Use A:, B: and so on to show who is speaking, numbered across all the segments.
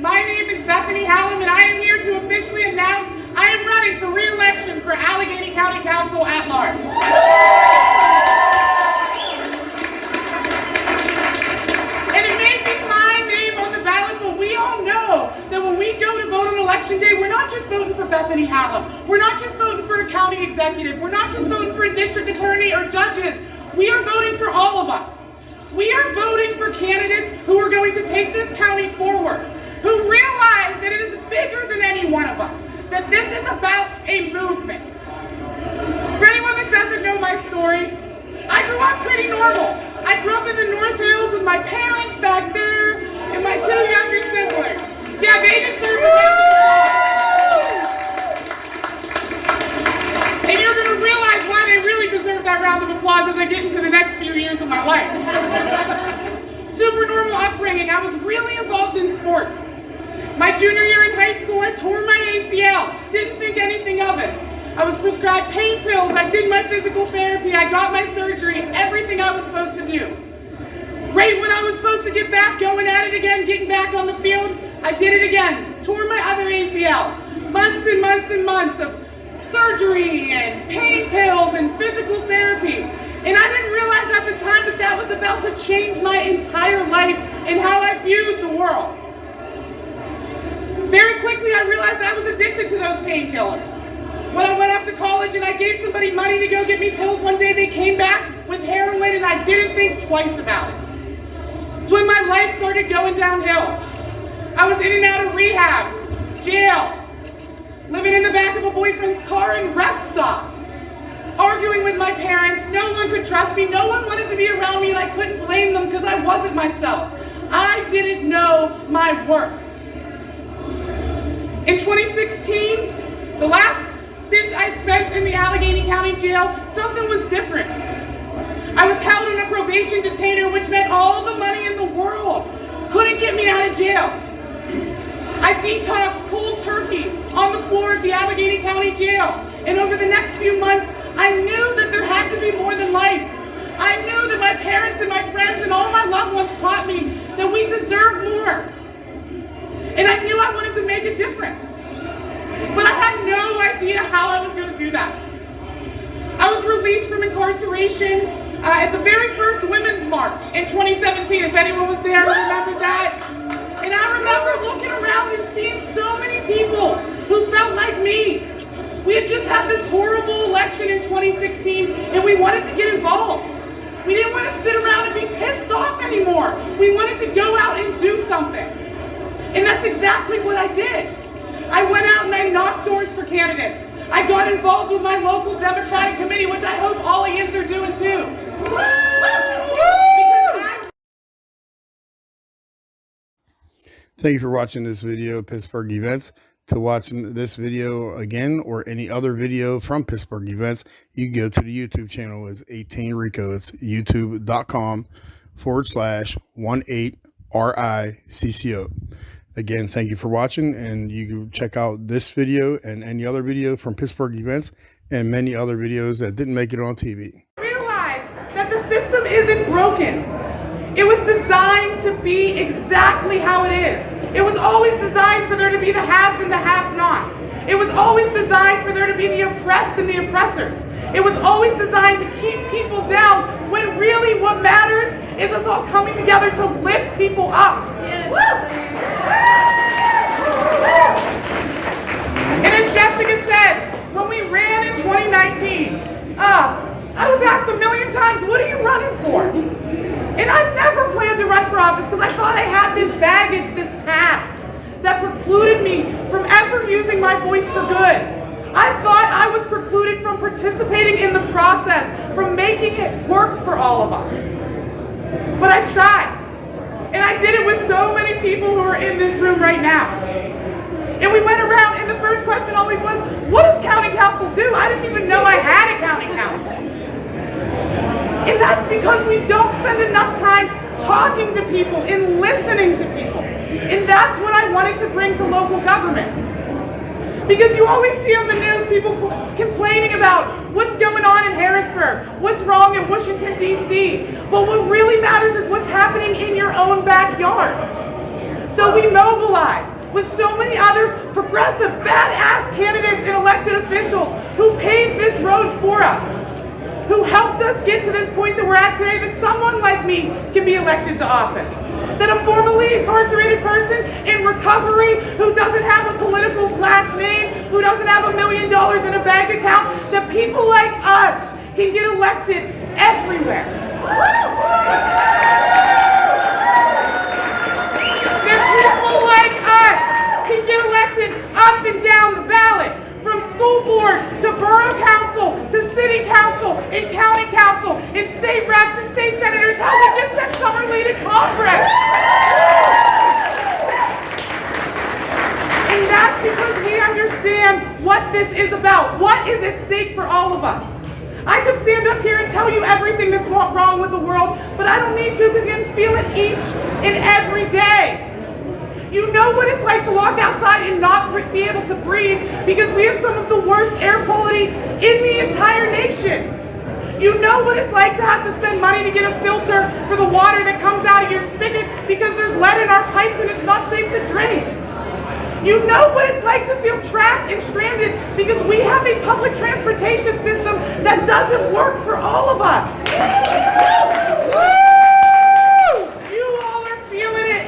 A: My name is Bethany Hallam, and I am here to officially announce I am running for re-election for Allegheny County Council at large. And it may be my name on the ballot, but we all know that when we go to vote on election day, we're not just voting for Bethany Hallam. We're not just voting for a county executive. We're not just voting for a district attorney or judges. We are voting for all of us. We are voting for candidates who are going to take this county forward, who realize that it is bigger than any one of us, that this is about a movement. For anyone that doesn't know my story, I grew up pretty normal. I grew up in the North Hills with my parents back there and my two younger siblings. Yeah, they deserve it. And you're going to realize why they really deserve that round of applause as I get into the next few years of my life. Super normal upbringing. I was really involved in sports. My junior year in high school, I tore my ACL. Didn't think anything of it. I was prescribed pain pills. I did my physical therapy. I got my surgery. Everything I was supposed to do. Right when I was supposed to get back, going at it again, getting back on the field, I did it again. Tore my other ACL. Months and months and months of surgery and pain pills and physical therapy. And I didn't realize at the time that that was about to change my entire life and how I viewed the world. Very quickly I realized I was addicted to those painkillers. When I went off to college and I gave somebody money to go get me pills, one day they came back with heroin and I didn't think twice about it. It's when my life started going downhill. I was in and out of rehabs, jails, living in the back of a boyfriend's car and rest stops, arguing with my parents. No one could trust me. No one wanted to be around me, and I couldn't blame them because I wasn't myself. I didn't know my worth. In 2016, the last stint I spent in the Allegheny County Jail, something was different. I was held in a probation detainer, which meant all the money in the world couldn't get me out of jail. I detoxed cold turkey on the floor of the Allegheny County Jail. And over the next few months, I knew that there had to be more than life. I knew that my parents and my friends and all my loved ones taught me that we deserve more. And I knew I wanted to make a difference. But I had no idea how I was going to do that. I was released from incarceration at the very first Women's March in 2017. If anyone was there, remember that? And I remember looking around and seeing so many people who felt like me. We had just had this horrible election in 2016 and we wanted to get involved. We didn't want to sit around and be pissed off anymore. We wanted to go out and do something. And that's exactly what I did. I went out and I knocked doors for candidates. I got involved with my local Democratic committee, which I hope Alleghens are doing too.
B: Thank you for watching this video of Pittsburgh Events. To watch this video again or any other video from Pittsburgh Events, you can go to the YouTube channel. It's 18 Ricco. It's youtube.com/18RICCO. Again, thank you for watching, and you can check out this video and any other video from Pittsburgh Events and many other videos that didn't make it on TV.
A: Realize that the system isn't broken. It was designed to be exactly how it is. It was always designed for there to be the haves and the have-nots. It was always designed for there to be the oppressed and the oppressors. It was always designed to keep people down when really what matters is us all coming together to lift people up. Woo! And as Jessica said, when we ran in 2019, I was asked a million times, what are you running for? And I never planned to run for office because I thought I had this baggage, this past, that precluded me from ever using my voice for good. I thought I was precluded from participating in the process, from making it work for all of us. But I tried. And I did it with so many people who are in this room right now. And we went around and the first question always was, what does county council do? I didn't even know I had a county council. And that's because we don't spend enough time talking to people and listening to people. And that's what I wanted to bring to local government. Because you always see on the news people complaining about what's going on in Harrisburg, what's wrong in Washington, D.C. But what really matters is what's happening in your own backyard. So we mobilized. with so many other progressive, badass candidates and elected officials who paved this road for us, who helped us get to this point that we're at today, that someone like me can be elected to office. That a formerly incarcerated person in recovery who doesn't have a political last name, who doesn't have $1 million in a bank account, that people like us can get elected everywhere. That people like us can get elected up and down the ballot. From school board to borough council to city council and county council and state reps and state senators. How we just sent Summerlee to Congress. And that's because we understand what this is about. What is at stake for all of us. I could stand up here and tell you everything that's wrong with the world, but I don't need to because you can feel it each and every day. You know what it's like to walk outside and not be able to breathe because we have some of the worst air quality in the entire nation. You know what it's like to have to spend money to get a filter for the water that comes out of your spigot because there's lead in our pipes and it's not safe to drink. You know what it's like to feel trapped and stranded because we have a public transportation system that doesn't work for all of us.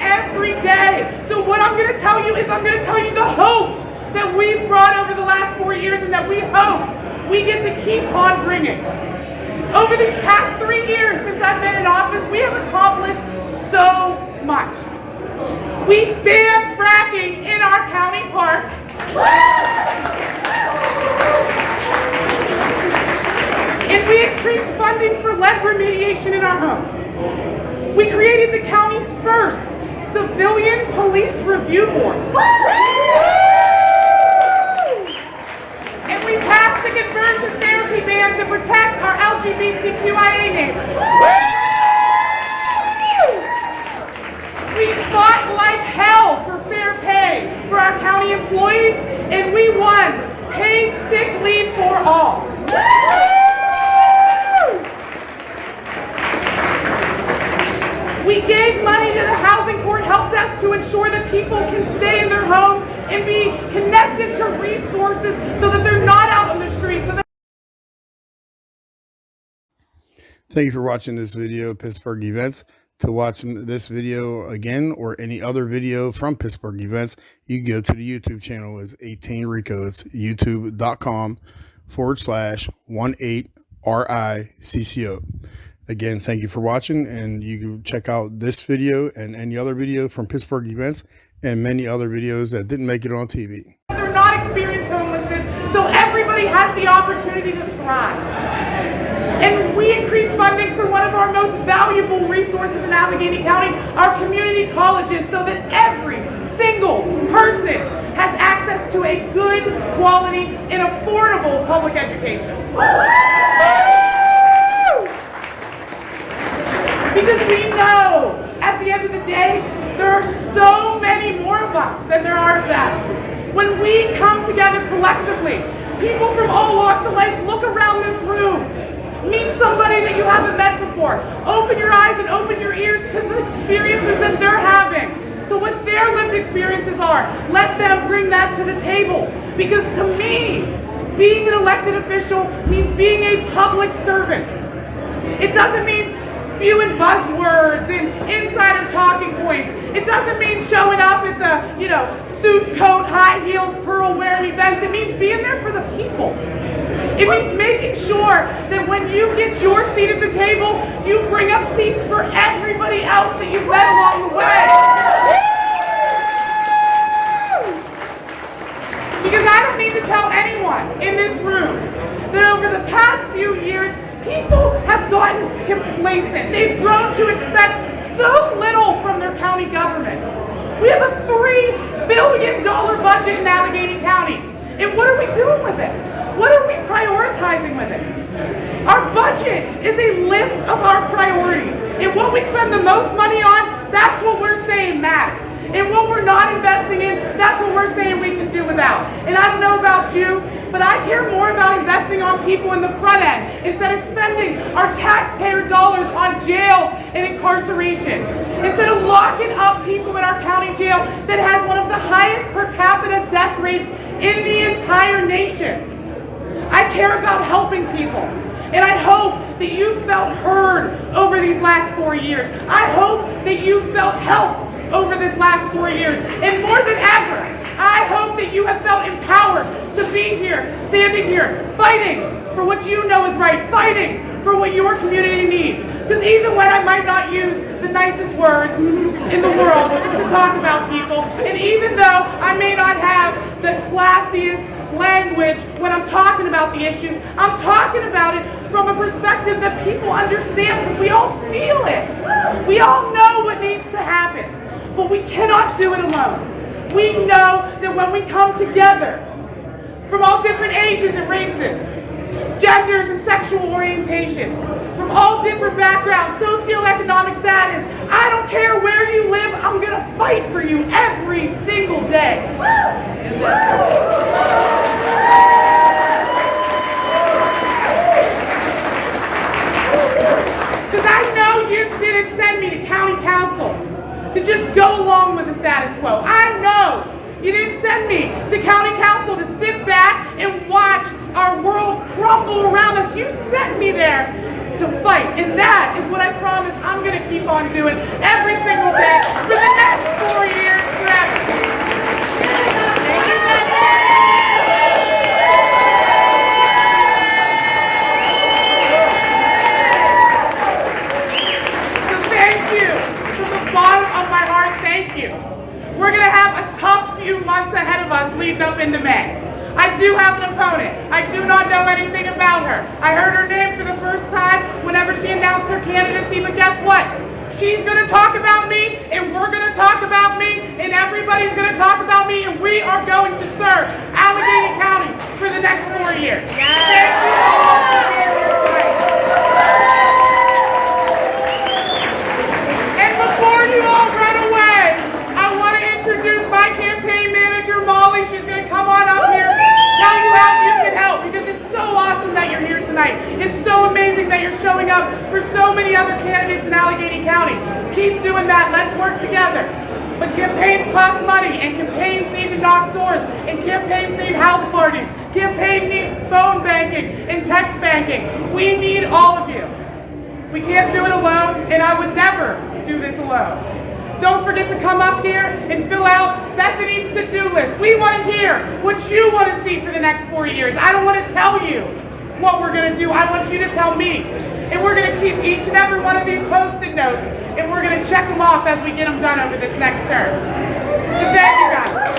A: Every day. So what I'm going to tell you is I'm going to tell you the hope that we've brought over the last 4 years and that we hope we get to keep on bringing. Over these past 3 years since I've been in office, we have accomplished so much. We banned fracking in our county parks. And we increased funding for lead remediation in our homes. We created the county's first Civilian Police Review Board. And we passed the conversion therapy ban to protect our LGBTQIA neighbors. We fought like hell for fair pay for our county employees, and we won paid sick leave for all. We gave money to the housing court help desk to ensure that people can stay in their homes and be connected to resources so that they're not out on the streets.
B: Thank you for watching this video of Pittsburgh Events. To watch this video again or any other video from Pittsburgh Events, you can go to the YouTube channel. It's 18 Ricco. It's youtube.com/18RICCO. Again, thank you for watching, and you can check out this video and any other video from Pittsburgh Events and many other videos that didn't make it on TV.
A: They're not experiencing homelessness, so everybody has the opportunity to thrive. And we increased funding for one of our most valuable resources in Allegheny County, our community colleges, so that every single person has access to a good, quality, and affordable public education. Because we know, at the end of the day, there are so many more of us than there are of them. When we come together collectively, people from all walks of life look around this room, meet somebody that you haven't met before, open your eyes and open your ears to the experiences that they're having, to what their lived experiences are. Let them bring that to the table. Because to me, being an elected official means being a public servant. It doesn't mean spewing buzzwords and insider talking points. It doesn't mean showing up at the, suit, coat, high heels, pearl wearing events. It means being there for the people. It means making sure that when you get your seat at the table, you bring up seats for everybody else that you've met along the way. Because I don't need to tell anyone in this room that over the past few years, people have gotten complacent. They've grown to expect so little from their county government. We have a $3 billion budget in Allegheny County. And what are we doing with it? What are we prioritizing with it? Our budget is a list of our priorities. And what we spend the most money on, that's what we're saying matters. And what we're not investing in, that's what we're saying we can do without. And I don't know about you, but I care more about investing on people in the front end instead of spending our taxpayer dollars on jails and incarceration. Instead of locking up people in our county jail that has one of the highest per capita death rates in the entire nation. I care about helping people, and I hope that you felt heard over these last 4 years. I hope that you felt helped over this last 4 years, and more than ever, I hope that you have felt empowered to be here, standing here, fighting for what you know is right, fighting for what your community needs. Because even when I might not use the nicest words in the world to talk about people, and even though I may not have the classiest language when I'm talking about the issues, I'm talking about it from a perspective that people understand, because we all feel it. We all know what needs to happen, but we cannot do it alone. We know that when we come together from all different ages and races, genders and sexual orientations, from all different backgrounds, socioeconomic status, I don't care where you live, I'm gonna fight for you every single day. Because I know you didn't send me to county council to just go along with the status quo. I know you didn't send me to county council to sit back and watch our world crumble around us. You sent me there to fight, and that is what I promise I'm going to keep on doing every single day for the next 4 years, forever. Thank you. We're going to have a tough few months ahead of us leading up into May. I do have an opponent. I do not know anything about her. I heard her name for the first time whenever she announced her candidacy, but guess what? She's going to talk about me, and we're going to talk about me, and everybody's going to talk about me, and we are going to serve Allegheny County for the next 4 years. Thank you all for being here tonight. And before you all run away, I want to introduce my campaign manager, Molly. She's going to come on up here, tell you how you can help, because it's so awesome that you're here tonight. It's so amazing that you're showing up for so many other candidates in Allegheny County. Keep doing that. Let's work together. But campaigns cost money, and campaigns need to knock doors, and campaigns need house parties. Campaign needs phone banking and text banking. We need all of you. We can't do it alone, and I would never do this alone. Don't forget to come up here and fill out Bethany's to-do list. We want to hear what you want to see for the next 4 years. I don't want to tell you what we're going to do. I want you to tell me. And we're going to keep each and every one of these Post-it notes, and we're going to check them off as we get them done over this next term. So thank you guys.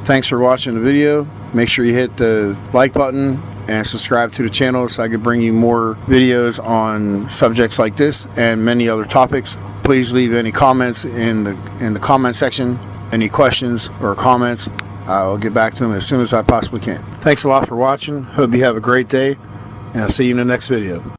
B: Thanks for watching the video. Make sure you hit the like button and subscribe to the channel so I can bring you more videos on subjects like this and many other topics. Please leave any comments in the comment section. Any questions or comments, I'll get back to them as soon as I possibly can. Thanks a lot for watching. Hope you have a great day, and I'll see you in the next video.